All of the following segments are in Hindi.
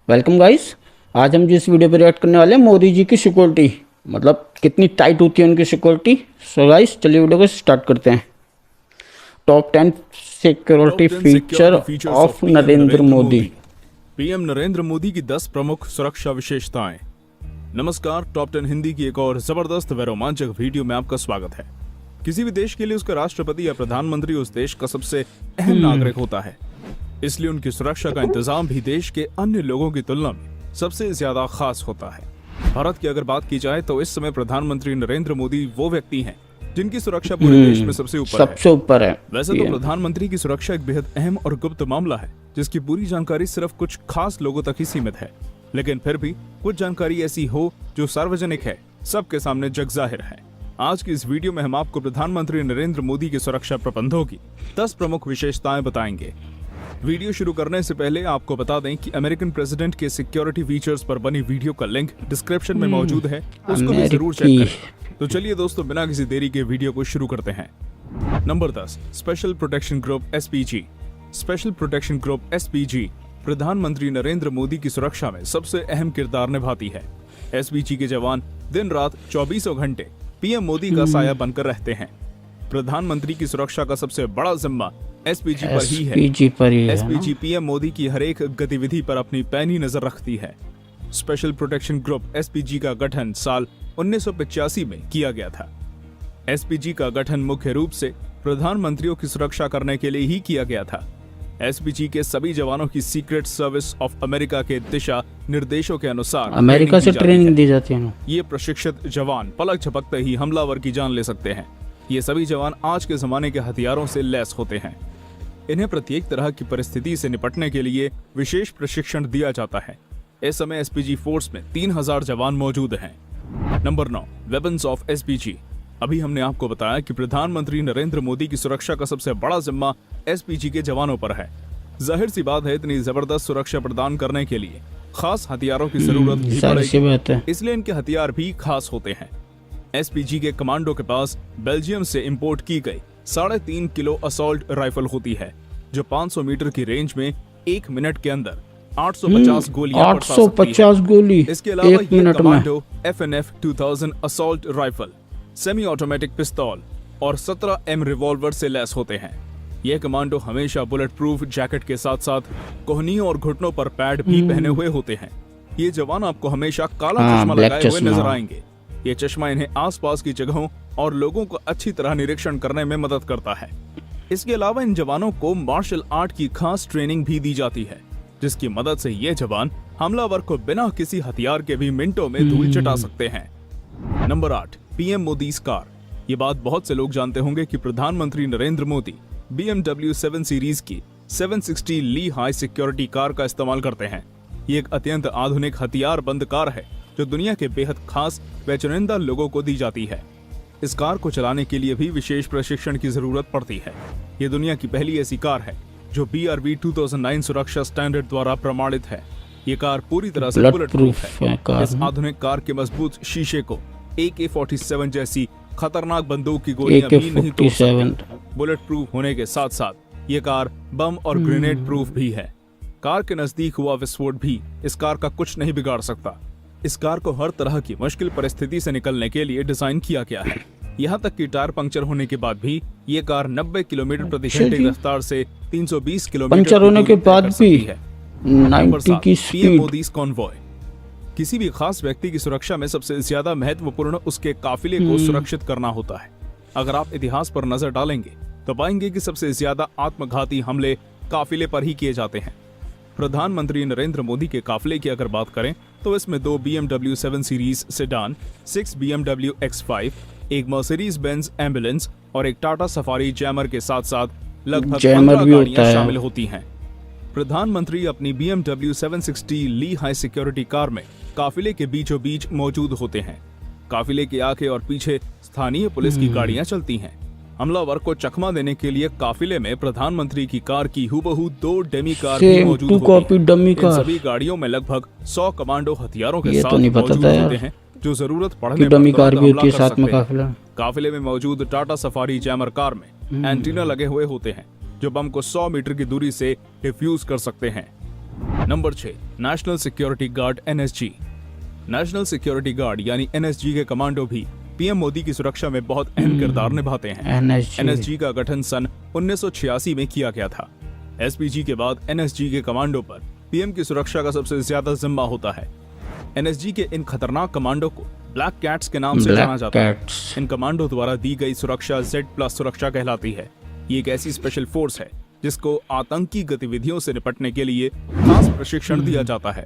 Welcome guys. आज हम जिस वीडियो पे रिएक्ट करने वाले हैं मोदी जी की सिक्योरिटी, मतलब कितनी टाइट होती है उनकी सिक्योरिटी। सो गाइस चलिए वीडियो को स्टार्ट करते हैं। Top 10 security feature of Narendra Modi. PM Narendra Modi की 10 प्रमुख सुरक्षा विशेषताएं। नमस्कार, टॉप 10 हिंदी की एक और जबरदस्त व रोमांचक वीडियो में आपका स्वागत है। किसी भी देश के लिए उसका राष्ट्रपति या प्रधानमंत्री उस देश का सबसे अहम नागरिक होता है, इसलिए उनकी सुरक्षा का इंतजाम भी देश के अन्य लोगों की तुलना में सबसे ज्यादा खास होता है। भारत की अगर बात की जाए तो इस समय प्रधानमंत्री नरेंद्र मोदी वो व्यक्ति हैं जिनकी सुरक्षा पूरे देश में सबसे ऊपर है। वैसे तो प्रधानमंत्री की सुरक्षा एक बेहद अहम और गुप्त मामला है, जिसकी पूरी जानकारी सिर्फ कुछ खास लोगों तक ही सीमित है, लेकिन फिर भी कुछ जानकारी ऐसी हो जो सार्वजनिक है, सबके सामने जग जाहिर है। आज की इस वीडियो में हम आपको प्रधानमंत्री नरेंद्र मोदी के सुरक्षा प्रबंधों की 10 प्रमुख विशेषताएं बताएंगे। वीडियो शुरू करने से पहले आपको बता दें कि अमेरिकन प्रेसिडेंट के सिक्योरिटी फीचर्स पर बनी वीडियो का लिंक डिस्क्रिप्शन में मौजूद है, उसको भी जरूर चेक करें। तो चलिए दोस्तों, बिना किसी देरी के वीडियो को शुरू करते हैं। Number 10, special protection group SPG. Special protection group SPG प्रधानमंत्री नरेंद्र मोदी की सुरक्षा में सबसे अहम किरदार निभाती है। एसपीजी के जवान दिन रात 24 घंटे पीएम मोदी का साया बनकर रहते हैं। प्रधानमंत्री की सुरक्षा का सबसे बड़ा जिम्मा एसपीजी पर ही है। एसपीजी पीएम मोदी की हर एक गतिविधि पर अपनी पैनी नजर रखती है। स्पेशल प्रोटेक्शन ग्रुप एसपीजी का गठन साल 1985 में किया गया था। एसपीजी का गठन मुख्य रूप से प्रधानमंत्रियों की सुरक्षा करने के लिए ही किया गया था। एसपीजी के सभी जवानों की सीक्रेट सर्विस ऑफ अमेरिका के दिशा निर्देशों के अनुसार अमेरिका से ट्रेनिंग दी जाती है। ये प्रशिक्षित जवान पलक झपकते ही हमलावर की जान ले सकते हैं। ये सभी जवान आज के जमाने के हथियारों से लैस होते हैं। इन्हें प्रत्येक तरह की परिस्थिति से निपटने के लिए विशेष प्रशिक्षण दिया जाता है। इस समय एसपीजी फोर्स में 3000 जवान मौजूद हैं। Number 9, weapons of SPG. अभी हमने आपको बताया कि प्रधानमंत्री नरेंद्र मोदी की सुरक्षा का सबसे बड़ा जिम्मा एसपीजी के जवानों पर है। जाहिर सी बात है, इतनी जबरदस्त सुरक्षा प्रदान करने के लिए खास हथियारों की जरूरत भी पड़ेगी, इसलिए इनके हथियार भी खास होते हैं। एसपीजी के कमांडो के पास बेल्जियम से इंपोर्ट की गई 3.5 किलो असॉल्ट राइफल होती है, जो 500 मीटर की रेंज में 1 मिनट के अंदर 850 गोलियां 850 गोली। इसके अलावा ये commando FNF 2000 assault rifle, semi automatic पिस्तौल और 17M रिवॉल्वर से लैस होते हैं। ये कमांडो हमेशा बुलेट प्रूफ जैकेट के साथ साथ कोहनियों और घुटनों पर पैड भी पहने हुए होते हैं। ये जवान आपको हमेशा काला चश्मा लगाए हुए नजर आएंगे। ये चश्मा इन्हें आसपास की जगहों और लोगों को अच्छी तरह निरीक्षण करने में मदद करता है। इसके अलावा इन जवानों को मार्शल आर्ट की खास ट्रेनिंग भी दी जाती है, जिसकी मदद से ये जवान हमलावर को बिना किसी हथियार के भी मिनटों में धूल चटा सकते हैं। Number 8, PM Modi car. ये बात बहुत से लोग जानते होंगे कि प्रधानमंत्री नरेंद्र मोदी BMW 7 सीरीज की 760 ली हाई सिक्योरिटी कार का इस्तेमाल करते हैं। ये एक अत्यंत आधुनिक हथियार बंद कार है जो दुनिया के बेहद खास व चुनिंदा लोगों को दी जाती है। इस कार को चलाने के लिए भी विशेष प्रशिक्षण की जरूरत पड़ती है। ये दुनिया की पहली ऐसी कार है जो BRB 2009 सुरक्षा स्टैंडर्ड द्वारा प्रमाणित है। ये कार पूरी तरह से बुलेट प्रूफ है। इस आधुनिक कार के मजबूत शीशे को AK-47 जैसी खतरनाक बंदूक की गोलियां भी नहीं तोड़ सकती। बुलेट प्रूफ होने के साथ साथ ये कार बम और ग्रेनेड प्रूफ भी है। कार के नजदीक हुआ विस्फोट भी इस कार का कुछ नहीं बिगाड़ सकता। इस कार को हर तरह की मुश्किल परिस्थिति से निकलने के लिए डिजाइन किया गया है। यहाँ तक कि टायर पंक्चर होने के बाद भी ये कार 90 किलोमीटर प्रति घंटे की रफ्तार से 320 किलोमीटर पंक्चर होने के बाद भी है। 90 की स्पीड। मोदी कॉन्वॉय। किसी भी खास व्यक्ति की सुरक्षा में सबसे ज्यादा महत्वपूर्ण उसके काफिले को सुरक्षित करना होता है। अगर आप इतिहास पर नजर डालेंगे तो पाएंगे कि सबसे ज्यादा आत्मघाती हमले काफिले पर ही किए जाते हैं। प्रधानमंत्री नरेंद्र मोदी के काफिले की अगर बात करें तो इसमें 2 BMW 7 series sedan, 6 BMW X5, एक मर्सिडीज बेंज एम्बुलेंस और एक टाटा सफारी जैमर के साथ साथ लगभग 15 गाड़ियां शामिल होती हैं। प्रधानमंत्री अपनी BMW 760 ली हाई सिक्योरिटी कार में काफिले के बीचों बीच मौजूद होते हैं। काफिले के आगे और पीछे स्थानीय पुलिस की गाड़ियां चलती हैं। हमलावर को चकमा देने के लिए काफिले में प्रधानमंत्री की कार की हुबहू 2 डेमी कार भी मौजूद होती हैं। इन सभी गाड़ियों में लगभग 100 कमांडो हथियारों के साथ मौजूद होते हैं, जो जरूरत पड़ने पर डमी कार भी होती है साथ में काफिला। काफिले में मौजूद टाटा सफारी जैमर कार में एंटीना लगे हुए होते हैं, जो बम को 100 मीटर की दूरी से डिफ्यूज कर सकते हैं। Number 6, national security guard NSG। National security guard यानी NSG के कमांडो भी पीएम मोदी की सुरक्षा में बहुत अहम किरदार निभाते हैं। NSG का गठन सन 1986 में किया गया था। SPG के बाद NSG के कमांडो पर पीएम की सुरक्षा का सबसे ज्यादा जिम्मा होता है। NSG के इन खतरनाक कमांडो को ब्लैक कैट्स के नाम से जाना जाता है। इन कमांडो द्वारा दी गई सुरक्षा Z+ सुरक्षा कहलाती है। ये एक ऐसी स्पेशल फोर्स है जिसको आतंकी गतिविधियों से निपटने के लिए खास प्रशिक्षण दिया जाता है।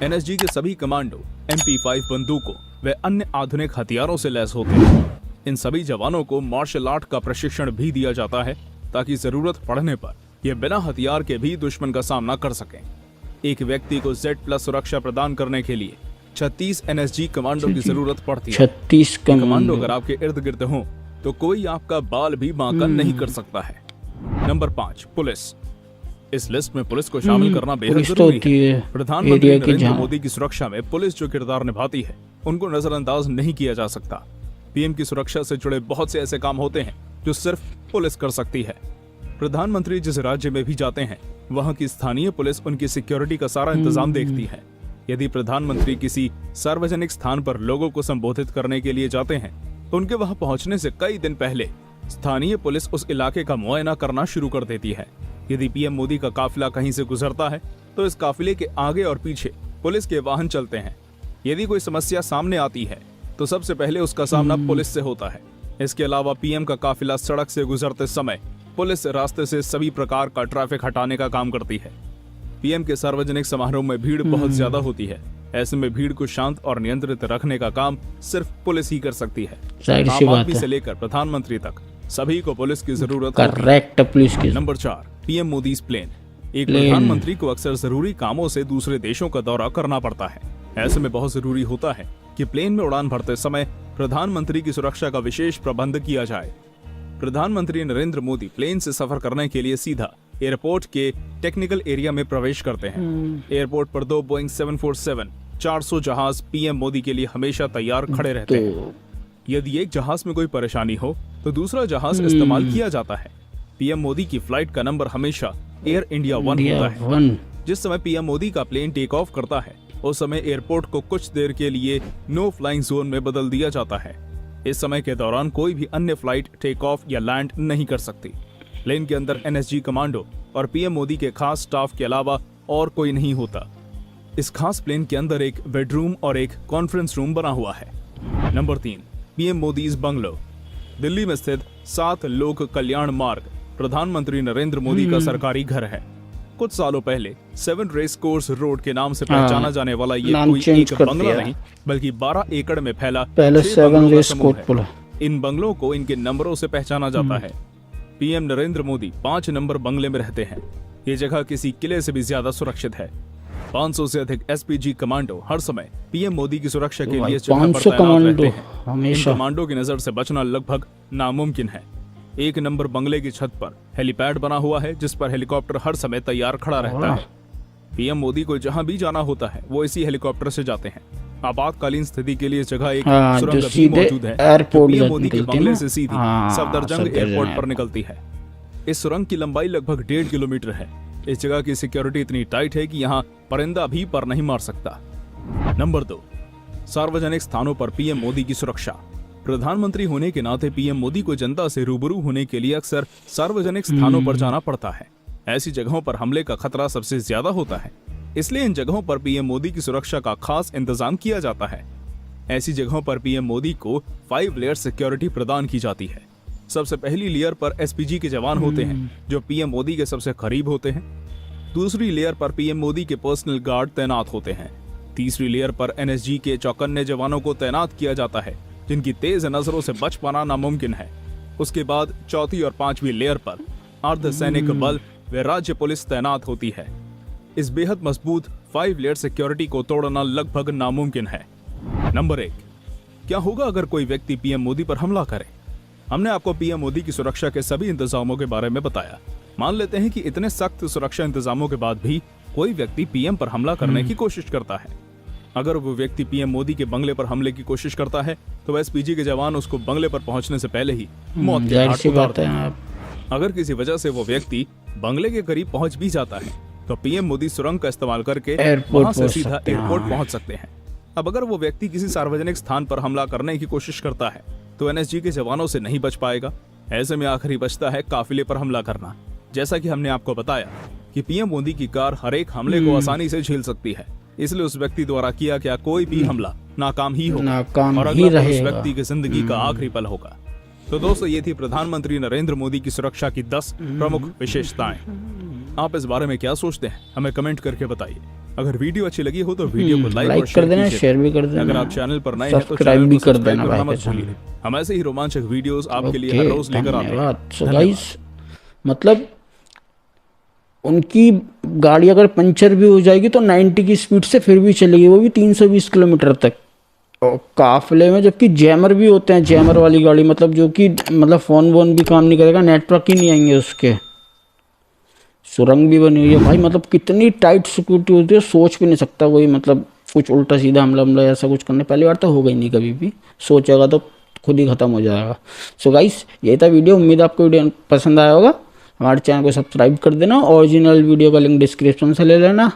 NSG के सभी कमांडो MP5 बंदूकों व अन्य आधुनिक हथियारों से लैस होते हैं। इन सभी जवानों को मार्शल आर्ट का प्रशिक्षण भी दिया जाता है ताकि जरूरत पड़ने पर ये बिना हथियार के भी दुश्मन का सामना कर सकें। एक व्यक्ति को Z+ सुरक्षा प्रदान करने के लिए 36 NSG कमांडो की जरूरत पड़ती है। 36 कमांडो अगर आपके इर्द गिर्द हो तो कोई आपका बाल भी बांका नहीं कर सकता है। Number 5, police. इस लिस्ट में पुलिस को शामिल करना बेहद जरूरी है। प्रधानमंत्री नरेंद्र मोदी की सुरक्षा में पुलिस जो किरदार निभाती है उनको नजरअंदाज नहीं किया जा सकता। पीएम की सुरक्षा से जुड़े बहुत से ऐसे काम होते हैं जो सिर्फ पुलिस कर सकती है। प्रधानमंत्री जिस राज्य में भी जाते हैं वहां की स्थानीय पुलिस उनकी सिक्योरिटी का सारा इंतजाम देखती है। यदि प्रधानमंत्री किसी सार्वजनिक स्थान पर लोगों को संबोधित करने के लिए जाते हैं तो उनके वहां पहुंचने से कई दिन पहले स्थानीय पुलिस उस इलाके का मुआयना करना शुरू कर देती है। यदि पीएम मोदी का काफिला कहीं से गुजरता है तो इस काफिले के आगे और पीछे पुलिस के वाहन चलते हैं। यदि कोई समस्या सामने आती है तो सबसे पहले उसका सामना पुलिस से होता है। इसके अलावा पीएम का काफिला सड़क से गुजरते समय पुलिस रास्ते से सभी प्रकार का ट्रैफिक हटाने का काम करती है। पीएम के सार्वजनिक समारोह में भीड़ बहुत ज्यादा होती है। ऐसे में भीड़ को शांत और नियंत्रित रखने का काम सिर्फ पुलिस ही कर सकती है। आम आदमी से लेकर प्रधानमंत्री तक सभी को पुलिस की जरूरत करेक्ट पुलिस की। Number 4, PM Modi's plane. एक प्रधानमंत्री को अक्सर जरूरी कामों से दूसरे देशों का दौरा करना पड़ता है। ऐसे में बहुत जरूरी होता है कि प्लेन में उड़ान भरते समय प्रधानमंत्री की सुरक्षा का विशेष प्रबंध किया जाए। प्रधानमंत्री नरेंद्र मोदी प्लेन से सफर करने के लिए सीधा एयरपोर्ट के टेक्निकल एरिया में प्रवेश करते हैं। एयरपोर्ट पर 2 बोइंग 747-400 जहाज पीएम मोदी के लिए हमेशा तैयार खड़े रहते हैं। यदि एक जहाज में कोई परेशानी हो तो दूसरा जहाज इस्तेमाल किया जाता है। पीएम मोदी की फ्लाइट का नंबर हमेशा एयर इंडिया 1 होता है। जिस समय पीएम मोदी का प्लेन टेक ऑफ करता है उस समय एयरपोर्ट को कुछ देर के लिए नो फ्लाइंग जोन में बदल दिया जाता है। इस समय के दौरान कोई भी अन्य फ्लाइट टेक ऑफ या लैंड नहीं कर सकती। प्लेन के अंदर NSG कमांडो और पीएम मोदी के खास स्टाफ के अलावा और कोई नहीं होता। इस खास प्लेन के अंदर एक बेडरूम और एक कॉन्फ्रेंस रूम बना हुआ है। Number 3, PM Modi's bungalow. Delhi में स्थित 7 लोक कल्याण मार्ग प्रधानमंत्री नरेंद्र मोदी का सरकारी घर है। कुछ सालों पहले 7 रेस कोर्स रोड के नाम से पहचाना जाने वाला ये कोई एक बंगला नहीं बल्कि 12 एकड़ में फैला 7 रेस कोर्स। इन बंगलों को इनके नंबरों से पहचाना जाता है। पीएम नरेंद्र मोदी 5 नंबर बंगले में रहते हैं। ये जगह किसी किले से भी ज्यादा सुरक्षित है। 500 से अधिक SPG कमांडो हर समय पीएम मोदी की सुरक्षा के लिए जगह पर तैनात रहते हैं। इन कमांडो की नजर से बचना लगभग नामुमकिन है। 1 नंबर बंगले की छत पर हेलीपैड बना हुआ है जिस पर हेलीकॉप्टर हर समय तैयार खड़ा रहता है। पीएम मोदी को जहां भी जाना होता है वो इसी हेलीकॉप्टर से जाते हैं। आपातकालीन स्थिति के लिए जगह एक सुरंग भी मौजूद है जो पीएम मोदी के बंगले से सीधी सफदरजंग एयरपोर्ट पर निकलती है। इस सुरंग की लंबाई लगभग 1.5 किलोमीटर है। इस जगह की सिक्योरिटी इतनी टाइट है कि यहाँ परिंदा भी पर नहीं मार सकता। नंबर 2, सार्वजनिक स्थानों पर पीएम मोदी की सुरक्षा। प्रधानमंत्री होने के नाते पीएम मोदी को जनता से रूबरू होने के लिए अक्सर सार्वजनिक स्थानों पर जाना पड़ता है। ऐसी जगहों पर हमले का खतरा सबसे ज्यादा होता है, इसलिए इन जगहों पर पीएम मोदी की सुरक्षा का खास इंतजाम किया जाता है। ऐसी जगहों पर पीएम मोदी को 5 लेयर सिक्योरिटी प्रदान की जाती है। सबसे पहली लेयर पर SPG के जवान होते हैं जो पीएम मोदी के सबसे करीब होते हैं। दूसरी लेयर पर पीएम मोदी के पर्सनल गार्ड तैनात होते हैं। तीसरी लेयर पर NSG के चौकन्ने जवानों को तैनात किया जाता है जिनकी तेज नजरों से बच पाना नामुमकिन है। उसके बाद चौथी और 5वीं लेयर पर अर्धसैनिक बल व राज्य पुलिस तैनात होती है। इस बेहद मजबूत 5 लेयर सिक्योरिटी को तोड़ना लगभग नामुमकिन है। नंबर 1, क्या होगा अगर कोई व्यक्ति पीएम मोदी पर हमला करे? हमने आपको पीएम मोदी की सुरक्षा के सभी इंतजामों के बारे में बताया। मान लेते हैं कि इतने सख्त सुरक्षा इंतजामों के बाद भी कोई व्यक्ति पीएम पर हमला करने की कोशिश करता है। अगर वो व्यक्ति पीएम मोदी के बंगले पर हमले की कोशिश करता है तो SPG के जवान उसको बंगले पर पहुंचने से पहले ही मौत के घाट उतारते हैं। अगर किसी वजह से वो व्यक्ति बंगले के करीब पहुंच भी जाता है तो पीएम मोदी सुरंग का इस्तेमाल करके एयरपोर्ट वहां से पहुंच सीधा सकते हैं, एयरपोर्ट हाँ। पहुंच सकते हैं। अब अगर वो व्यक्ति किसी सार्वजनिक स्थान पर हमला करने की कोशिश करता है तो एनएसजी के जवानों से नहीं बच पाएगा। ऐसे में आखिरी बचता है काफिले पर हमला करना। जैसा कि हमने आपको बताया कि पीएम मोदी की कार हर एक हमले को आसानी से झेल सकती है, इसलिए उस व्यक्ति द्वारा किया गया कोई भी हमला नाकाम ही होगा नाकाम और ही अगला पल उस रहेगा। व्यक्ति की जिंदगी का आखिरी पल होगा। तो दोस्तों, ये थी प्रधानमंत्री नरेंद्र मोदी की सुरक्षा की 10 प्रमुख विशेषताएं। आप इस बारे में क्या सोचते हैं, हमें कमेंट करके बताइए। अगर वीडियो अच्छी लगी हो तो वीडियो को लाइक और कर देना, कीजिए। शेयर भी कर देना। अगर आप चैनल पर नए हैं तो सब्सक्राइब चैनल भी को कर सब्सक्राइब देना करना भाई मत के भूलिए। हम ऐसे ही रोमांचक वीडियोस आपके लिए ओके, हर रोज लेकर आते हैं। धन्यवाद। सो धन्यवाद। गाइस, मतलब उनकी गाड़ी अगर पंचर भी हो जाएगी तो 90 की स्पीड से फिर भी चलेगी, वो भी 320 किलोमीटर तक। और काफिले में जबकि जैमर भी होते हैं, जैमर वाली गाड़ी, मतलब जो कि मतलब फोन वोन भी काम नहीं करेगा, नेटवर्क ही नहीं आएंगे उसके। सुरंग भी बनी हुई है भाई, मतलब कितनी टाइट सिक्योरिटी होती है, सोच भी नहीं सकता कोई, मतलब कुछ उल्टा सीधा हमला ऐसा कुछ करने। पहली बार तो होगा ही नहीं, कभी भी सोचेगा तो खुद ही खत्म हो जाएगा। सो गाइस, यही था वीडियो। उम्मीद आपको वीडियो पसंद आया होगा। हमारे चैनल को सब्सक्राइब कर देना। ओरिजिनल वीडियो का लिंक डिस्क्रिप्शन से ले लेना।